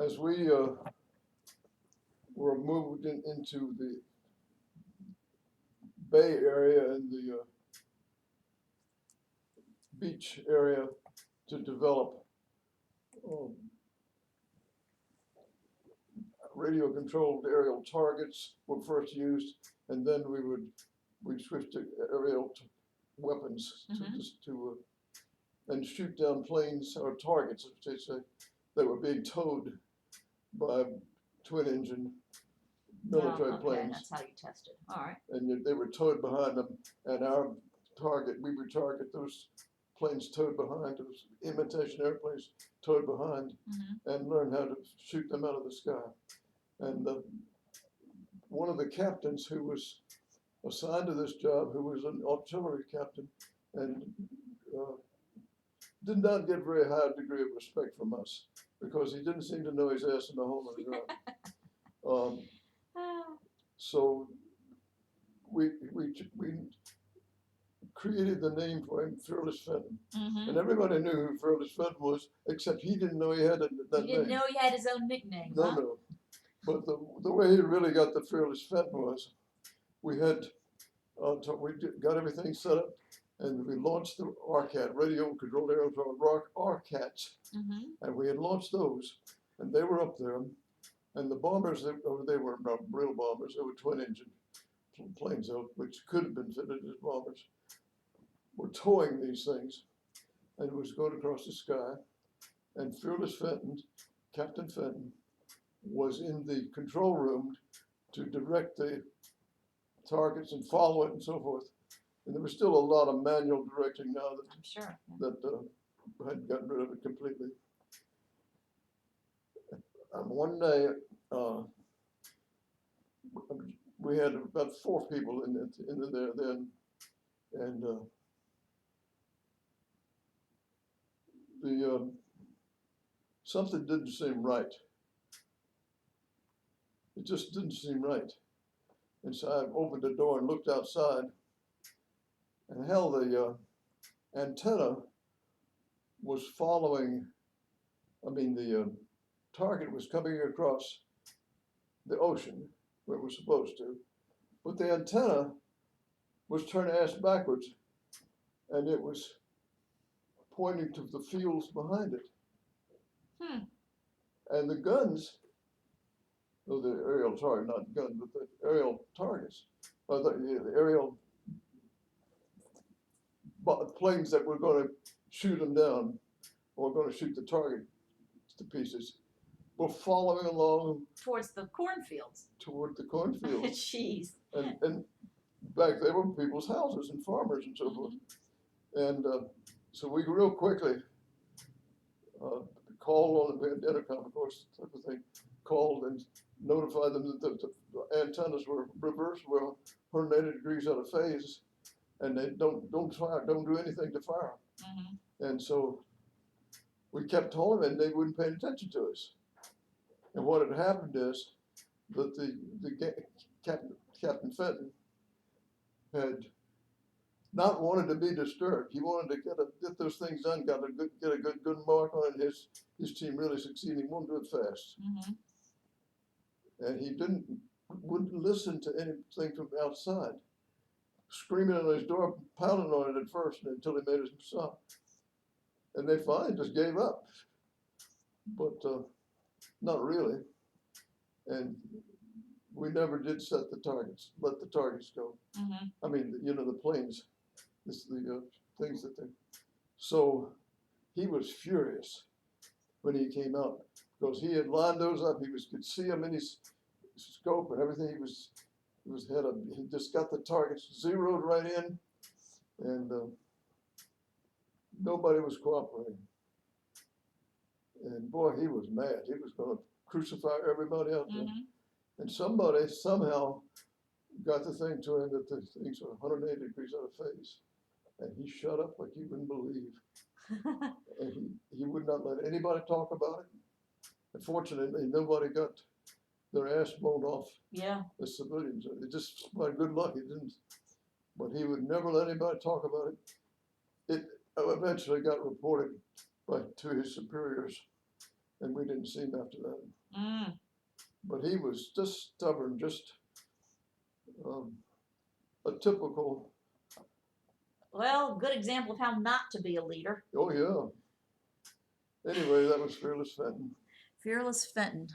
as we were moved into the Bay Area and the beach area to develop um, radio-controlled aerial targets were first used, and then we'd switch to aerial weapons to and shoot down planes or targets, as they say, that were being towed by twin-engine military planes. That's how you tested. All right. And they were towed behind them, and we would target those planes towed behind, those imitation airplanes towed behind, and learn how to shoot them out of the sky. And one of the captains who was assigned to this job, who was an artillery captain, and did not get very high degree of respect from us because he didn't seem to know his ass in the hole in the ground. So we created the name for him, Fearless Fenton. And everybody knew who Fearless Fenton was, except he didn't know he had that name. He didn't know he had his own nickname. No, huh? no. But the way he really got the Fearless Fenton was, we got everything set up, and we launched the RCAT, radio controlled aerial RCATs, and we had launched those, and they were up there, and the bombers, they were not real bombers, they were twin-engine planes, which could have been fitted as bombers, were towing these things, and it was going across the sky, and Fearless Fenton, Captain Fenton, was in the control room to direct the targets and follow it and so forth. And there was still a lot of manual directing now that I'm sure. that had gotten rid of it completely. And one day, we had about 4 people in there then, and something didn't seem right. It just didn't seem right. And so I opened the door and looked outside, and hell, the antenna was following, the target was coming across the ocean where it was supposed to, but the antenna was turned ass backwards, and it was pointing to the fields behind it. And the guns, the aerial target, not guns, but the aerial targets, the aerial planes that were going to shoot them down or going to shoot the target to pieces were following along towards the cornfields. Toward the cornfields. Jeez. And back there were people's houses and farmers and so forth. And so we real quickly called on the intercom, of course, type of thing, called and notified them that the antennas were reversed, well, 180 degrees out of phase, and they don't fire, don't do anything to fire. And so we kept telling them, and they wouldn't pay attention to us. And what had happened is that the Captain Fenton had not wanted to be disturbed. He wanted to get those things done, get a good mark on it. His team really succeeded. He wanted to do it fast. And he wouldn't listen to anything from outside, screaming on his door, pounding on it at first until he made it stop. And they finally just gave up, but not really. And we never did let the targets go. The planes, the things that they. So he was furious when he came out because he had lined those up. He could see them in his scope and everything. He just got the targets zeroed right in, and nobody was cooperating. And boy, he was mad. He was going to crucify everybody out there. And somebody somehow got the thing to him that the things were 180 degrees out of phase. And he shut up like you wouldn't believe. And he would not let anybody talk about it. And fortunately, nobody got their ass blown off as civilians. It just, by good luck, he didn't. But he would never let anybody talk about it. It eventually got reported to his superiors. and we didn't see him after that. Mm. But he was just stubborn, just a typical, Well, good example of how not to be a leader. oh yeah. Anyway, that was Fearless Fenton. Fearless Fenton.